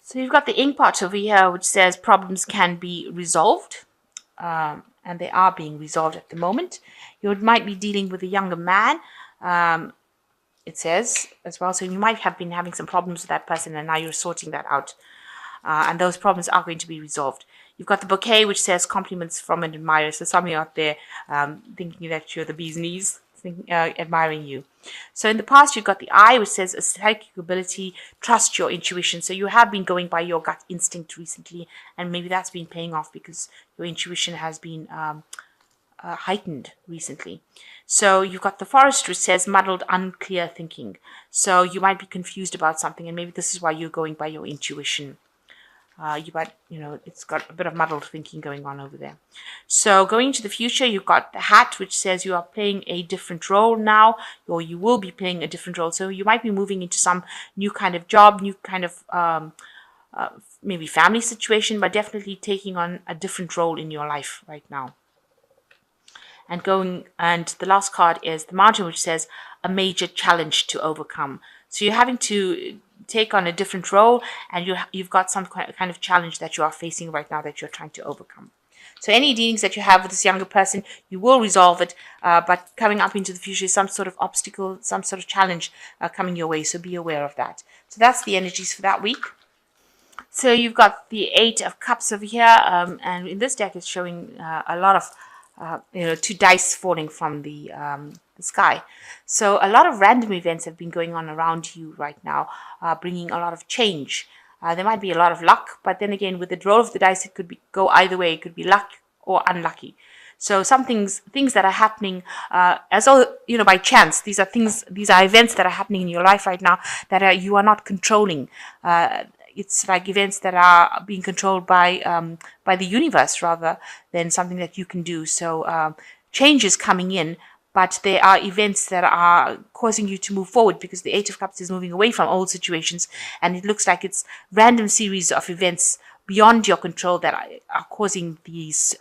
So you've got the ink part over here, which says problems can be resolved, and they are being resolved at the moment. You might be dealing with a younger man, it says as well. So you might have been having some problems with that person, and now you're sorting that out. And those problems are going to be resolved. You've got the bouquet, which says compliments from an admirer. So some of you out there thinking that you're the bee's knees, admiring you. So in the past, you've got the eye, which says a psychic ability, trust your intuition. So you have been going by your gut instinct recently, and maybe that's been paying off because your intuition has been heightened recently. So you've got the forest, which says muddled, unclear thinking. So you might be confused about something, and maybe this is why you're going by your intuition. It's got a bit of muddled thinking going on over there. So going into the future, you've got the hat, which says you are playing a different role now, or you will be playing a different role. So you might be moving into some new kind of job, new kind of maybe family situation, but definitely taking on a different role in your life right now. And the last card is the mountain, which says a major challenge to overcome. So you're having to take on a different role, and you've got some kind of challenge that you are facing right now that you're trying to overcome. So any dealings that you have with this younger person, you will resolve it, but coming up into the future is some sort of obstacle, some sort of challenge coming your way, so be aware of that. So that's the energies for that week. So you've got the Eight of Cups over here, and in this deck it's showing a lot of two dice falling from the sky. So a lot of random events have been going on around you right now, bringing a lot of change. There might be a lot of luck, but then again, with the roll of the dice, it could go either way. It could be luck or unlucky. So some things that are happening by chance. These are events that are happening in your life right now that you are not controlling. It's like events that are being controlled by the universe rather than something that you can do. So change is coming in, but there are events that are causing you to move forward because the Eight of Cups is moving away from old situations, and it looks like it's random series of events beyond your control that are causing these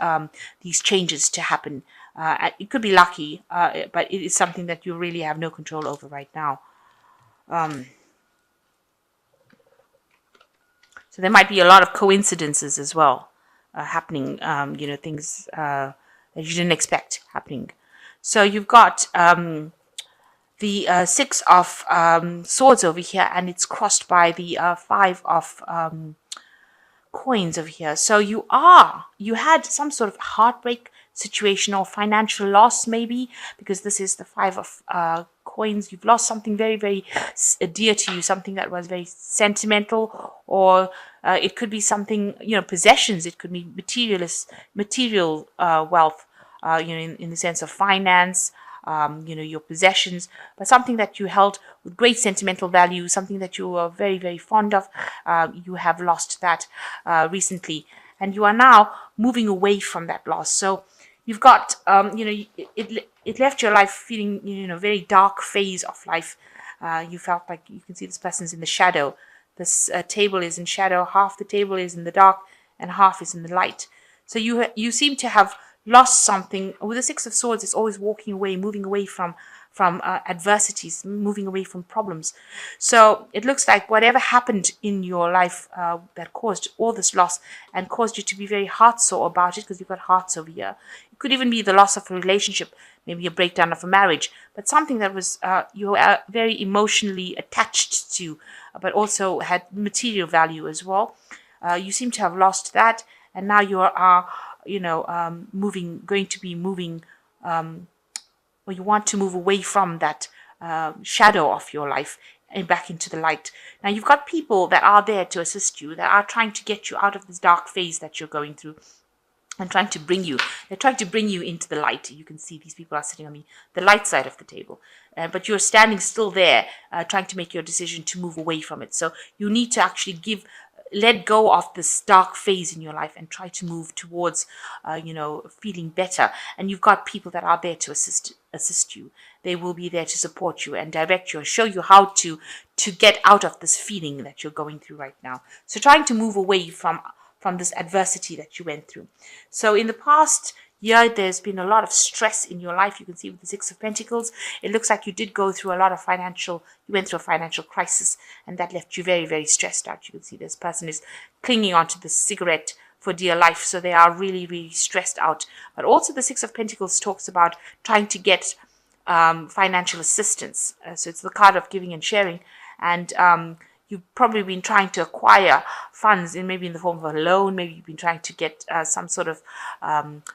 changes to happen. It could be lucky, but it is something that you really have no control over right now. So there might be a lot of coincidences as well happening, things that you didn't expect happening. So you've got the Six of Swords over here, and it's crossed by the Five of Coins over here. So you had some sort of heartbreak situation or financial loss maybe, because this is the Five of Coins. You've lost something very, very dear to you, something that was very sentimental, or it could be something, possessions. It could be material wealth, in the sense of finance, your possessions, but something that you held with great sentimental value, something that you were very, very fond of. You have lost that recently, and you are now moving away from that loss. So you've got, it left your life feeling, a very dark phase of life. You felt like you can see this person's in the shadow. This table is in shadow. Half the table is in the dark, and half is in the light. So you seem to have lost something. With the Six of Swords, it's always walking away, moving away from adversities, moving away from problems. So it looks like whatever happened in your life that caused all this loss and caused you to be very heart-sore about it, because you've got hearts over here. It could even be the loss of a relationship, maybe a breakdown of a marriage, but something that was you are very emotionally attached to, but also had material value as well. You seem to have lost that, and now you are going to be moving, or you want to move away from that shadow of your life and back into the light. Now you've got people that are there to assist you, that are trying to get you out of this dark phase that you're going through, and they're trying to bring you into the light. You can see these people are sitting on the light side of the table, but you're standing still there, trying to make your decision to move away from it. So you need to actually let go of this dark phase in your life and try to move towards, feeling better. And you've got people that are there to assist you. They will be there to support you and direct you and show you how to get out of this feeling that you're going through right now. So trying to move away from this adversity that you went through. So in the past, Here, there's been a lot of stress in your life. You can see with the Six of Pentacles, it looks like you did go through a lot of you went through a financial crisis, and that left you very, very stressed out. You can see this person is clinging onto the cigarette for dear life, so they are really, really stressed out. But also the Six of Pentacles talks about trying to get financial assistance. So it's the card of giving and sharing, and you've probably been trying to acquire funds maybe in the form of a loan. Maybe you've been trying to get some sort of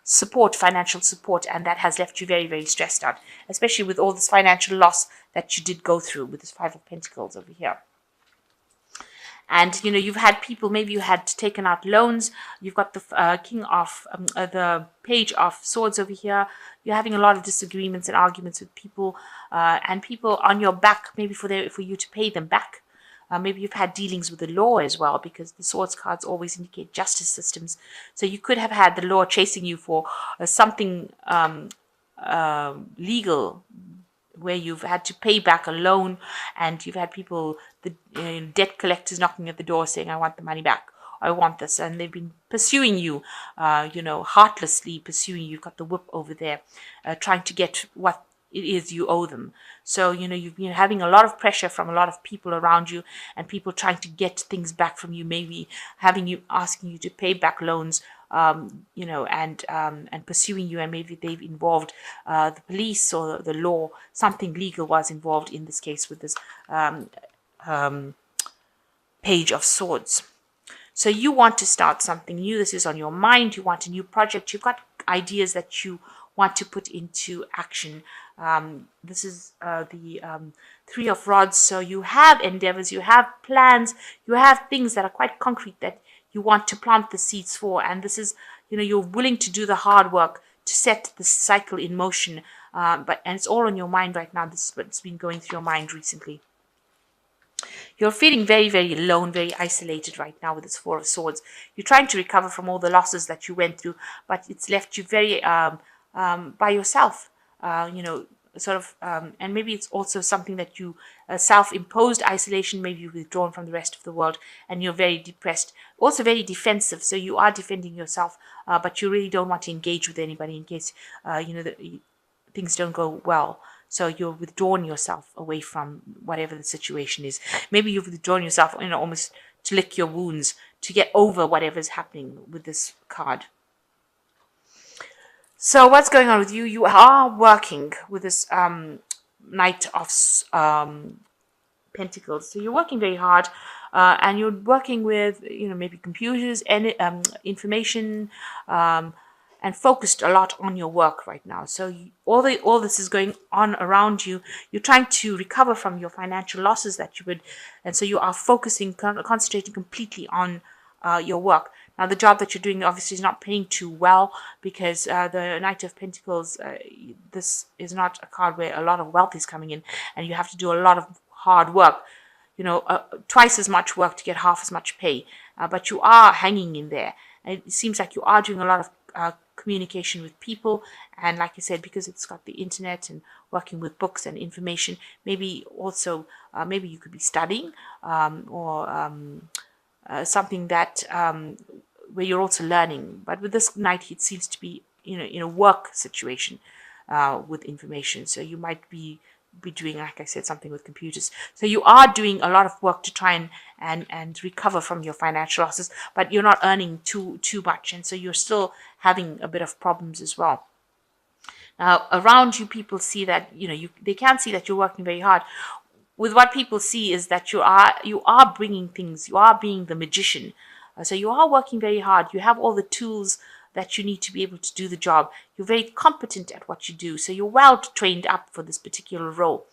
support, financial support, and that has left you very, very stressed out, especially with all this financial loss that you did go through with this Five of Pentacles over here. And, you've had people, maybe you had taken out loans. You've got the the Page of Swords over here. You're having a lot of disagreements and arguments with people, and people on your back, maybe for you to pay them back. Maybe you've had dealings with the law as well, because the Swords cards always indicate justice systems. So you could have had the law chasing you for something legal, where you've had to pay back a loan, and you've had people, the debt collectors knocking at the door saying, I want the money back, I want this, and they've been pursuing you, heartlessly pursuing you. You've got the whip over there, trying to get what it is you owe them. So, you've been having a lot of pressure from a lot of people around you, and people trying to get things back from you, maybe asking you to pay back loans, and pursuing you, and maybe they've involved the police or the law. Something legal was involved in this case with this Page of Swords. So you want to start something new. This is on your mind. You want a new project. You've got ideas that you want to put into action. This is the Three of Rods. So you have endeavors, you have plans, you have things that are quite concrete that you want to plant the seeds for. And this is, you're willing to do the hard work to set the cycle in motion. And it's all on your mind right now. This is what's been going through your mind recently. You're feeling very, very alone, very isolated right now with this Four of Swords. You're trying to recover from all the losses that you went through, but it's left you very by yourself, and maybe it's also something that you self-imposed isolation. Maybe you've withdrawn from the rest of the world, and you're very depressed, also very defensive. So you are defending yourself, but you really don't want to engage with anybody in case things don't go well. So you're withdrawing yourself away from whatever the situation is. Maybe you've withdrawn yourself, almost to lick your wounds, to get over whatever's happening with this card. So what's going on with you? You are working with this Knight of Pentacles. So you're working very hard, and you're working with, maybe computers and information, and focused a lot on your work right now. So all this is going on around you. You're trying to recover from your financial losses that you would, and so you are focusing, concentrating completely on your work. Now, the job that you're doing obviously is not paying too well, because the Knight of Pentacles, this is not a card where a lot of wealth is coming in, and you have to do a lot of hard work, twice as much work to get half as much pay, but you are hanging in there. And it seems like you are doing a lot of communication with people, and like I said, because it's got the internet and working with books and information, maybe also maybe you could be studying, or something that where you're also learning. But with this Knight, it seems to be in a work situation with information. So you might be doing, like I said, something with computers. So you are doing a lot of work to try and recover from your financial losses, but you're not earning too much, and so you're still having a bit of problems as well. Now, around you, people see that they can see that you're working very hard. With what people see is that you are bringing things. You are being the magician. So you are working very hard. You have all the tools that you need to be able to do the job. You're very competent at what you do. So you're well trained up for this particular role.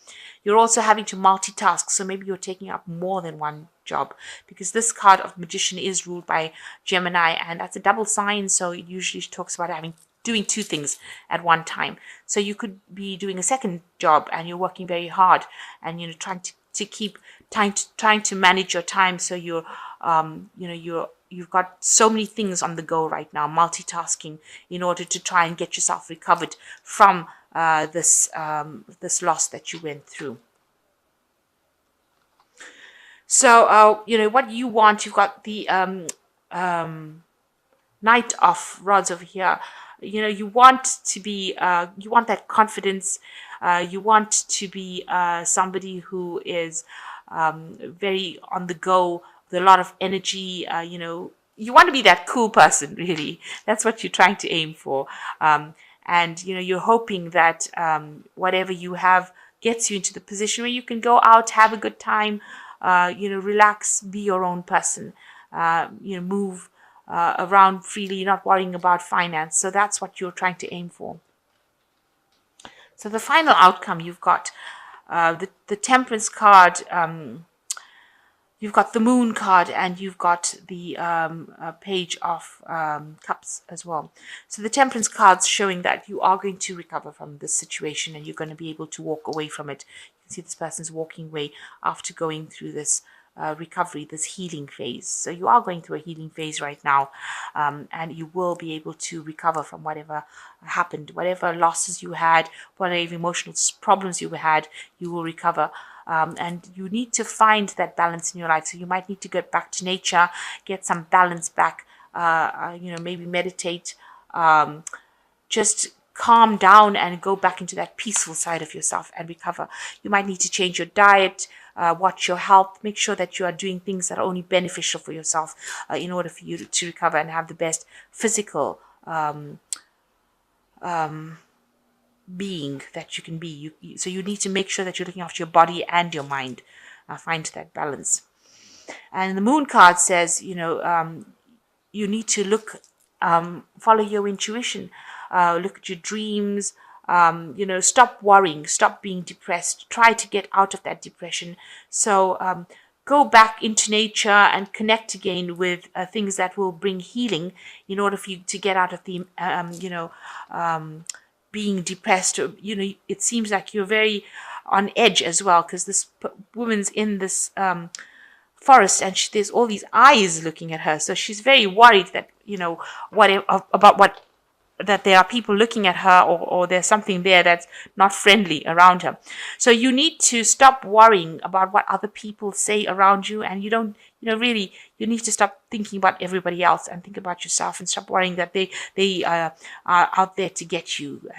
You're also having to multitask. So maybe you're taking up more than one job, because this card of magician is ruled by Gemini, and that's a double sign. So it usually talks about doing two things at one time. So you could be doing a second job, and you're working very hard, and trying to keep trying to manage your time. So you've got so many things on the go right now, multitasking, in order to try and get yourself recovered from this loss that you went through. So what you want, you've got the Knight of Rods over here. you want to be, you want that confidence. You want to be somebody who is very on the go with a lot of energy. You want to be that cool person, really. That's what you're trying to aim for. And you're hoping that whatever you have gets you into the position where you can go out, have a good time, relax, be your own person, move around freely, not worrying about finance. So that's what you're trying to aim for. So the final outcome, you've got the Temperance card, you've got the Moon card, and you've got the Page of Cups as well. So the Temperance card's showing that you are going to recover from this situation, and you're going to be able to walk away from it. You can see this person's walking away after going through this recovery, this healing phase. So you are going through a healing phase right now, and you will be able to recover from whatever happened, whatever losses you had, whatever emotional problems you had, you will recover. And you need to find that balance in your life. So you might need to get back to nature, get some balance back, maybe meditate, just calm down and go back into that peaceful side of yourself and recover. You might need to change your diet, watch your health, make sure that you are doing things that are only beneficial for yourself in order for you to recover and have the best physical being that you can be. So you need to make sure that you're looking after your body and your mind. Find that balance. And the Moon card says, you need to look, follow your intuition, look at your dreams, stop worrying, stop being depressed, try to get out of that depression. So go back into nature and connect again with things that will bring healing in order for you to get out of the, being depressed. It seems like you're very on edge as well, because this woman's in this forest, and there's all these eyes looking at her. So she's very worried that that there are people looking at her, or there's something there that's not friendly around her. So you need to stop worrying about what other people say around you, and you need to stop thinking about everybody else and think about yourself, and stop worrying that they are out there to get you.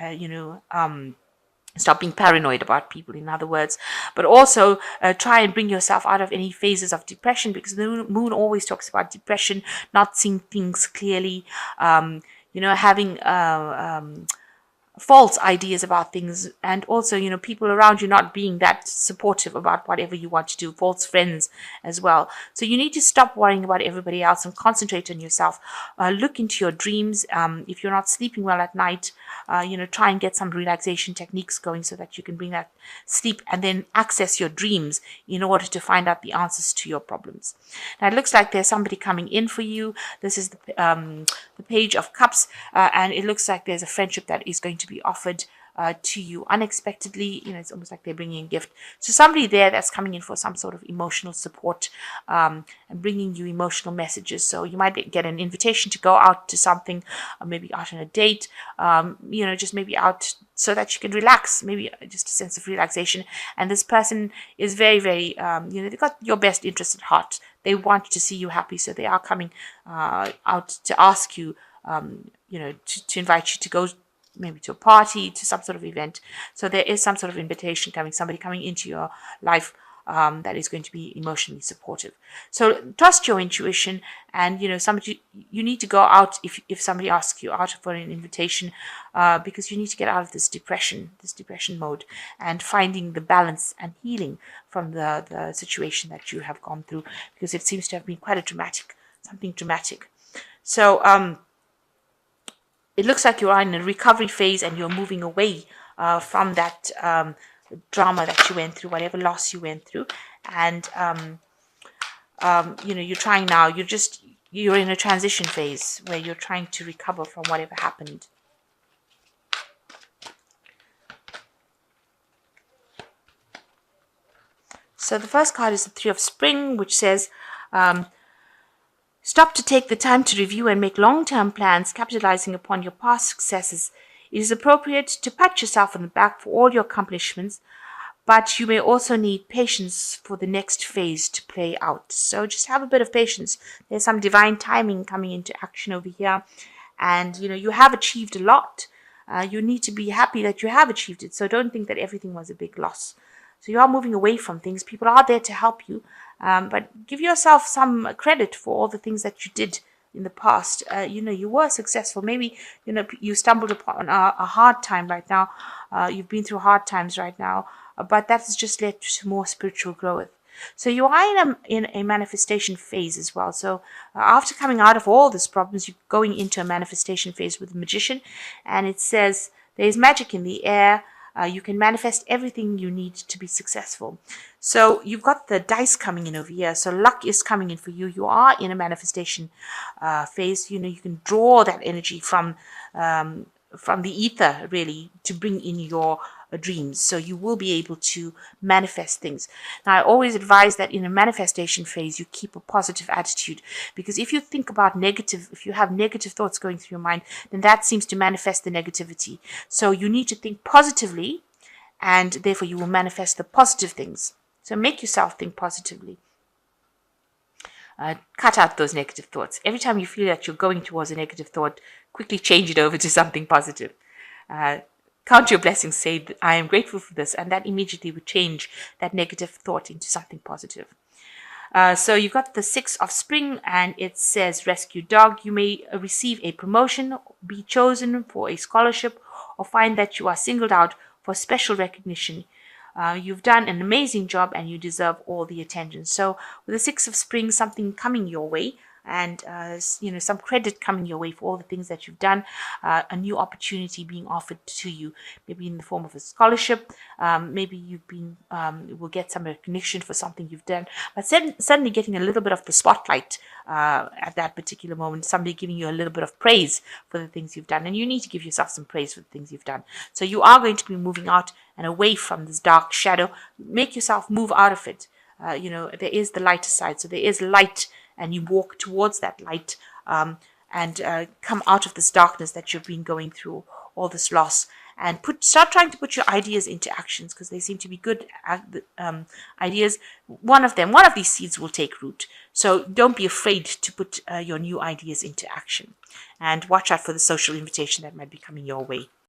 Stop being paranoid about people, in other words. But also try and bring yourself out of any phases of depression, because the moon always talks about depression, not seeing things clearly, having false ideas about things, and also people around you not being that supportive about whatever you want to do, false friends as well. So you need to stop worrying about everybody else and concentrate on yourself. Look into your dreams. If you're not sleeping well at night, try and get some relaxation techniques going so that you can bring that sleep and then access your dreams in order to find out the answers to your problems. Now it looks like there's somebody coming in for you. This is the Page of Cups, and it looks like there's a friendship that is going to be offered to you unexpectedly. It's almost like they're bringing a gift. So somebody there that's coming in for some sort of emotional support, and bringing you emotional messages. So you might get an invitation to go out to something, or maybe out on a date, just maybe out so that you can relax, maybe just a sense of relaxation. And this person is very, very, they've got your best interest at heart. They want to see you happy, so they are coming out to ask you, to invite you to go maybe to a party, to some sort of event. So there is some sort of invitation coming, somebody coming into your life that is going to be emotionally supportive. So trust your intuition, and somebody, you need to go out if somebody asks you out for an invitation, because you need to get out of this depression mode, and finding the balance and healing from the situation that you have gone through, because it seems to have been quite something dramatic. So it looks like you are in a recovery phase, and you're moving away from that drama that you went through, whatever loss you went through. And, you're trying now, you're in a transition phase where you're trying to recover from whatever happened. So the first card is the Three of Spring, which says, stop to take the time to review and make long-term plans, capitalizing upon your past successes. It is appropriate to pat yourself on the back for all your accomplishments, but you may also need patience for the next phase to play out. So just have a bit of patience. There's some divine timing coming into action over here, and you have achieved a lot. You need to be happy that you have achieved it. So don't think that everything was a big loss. So you are moving away from things. People are there to help you, but give yourself some credit for all the things that you did in the past. You were successful. Maybe you stumbled upon a hard time right now. You've been through hard times right now, but that has just led to more spiritual growth. So you are in a manifestation phase as well. So after coming out of all these problems, you're going into a manifestation phase with the magician, and it says there is magic in the air. You can manifest everything you need to be successful. So you've got the dice coming in over here. So luck is coming in for you. You are in a manifestation phase. You can draw that energy from the ether, really, to bring in your dreams. So you will be able to manifest things. Now, I always advise that in a manifestation phase, you keep a positive attitude, because if you think about if you have negative thoughts going through your mind, then that seems to manifest the negativity. So you need to think positively, and therefore you will manifest the positive things. So make yourself think positively. Cut out those negative thoughts. Every time you feel that you're going towards a negative thought, quickly change it over to something positive. Count your blessings, say, I am grateful for this, and that immediately would change that negative thought into something positive. So you've got the 6 of spring, and it says rescue dog. You may receive a promotion, be chosen for a scholarship, or find that you are singled out for special recognition. You've done an amazing job and you deserve all the attention. So with the 6 of spring, something coming your way, and some credit coming your way for all the things that you've done, a new opportunity being offered to you, maybe in the form of a scholarship, maybe will get some recognition for something you've done, but suddenly getting a little bit of the spotlight at that particular moment, somebody giving you a little bit of praise for the things you've done, and you need to give yourself some praise for the things you've done. So you are going to be moving out and away from this dark shadow. Make yourself move out of it. There is the lighter side, so there is light, and you walk towards that light, and come out of this darkness that you've been going through, all this loss, and start trying to put your ideas into actions, because they seem to be good ideas. One of these seeds will take root. So don't be afraid to put your new ideas into action, and watch out for the social invitation that might be coming your way.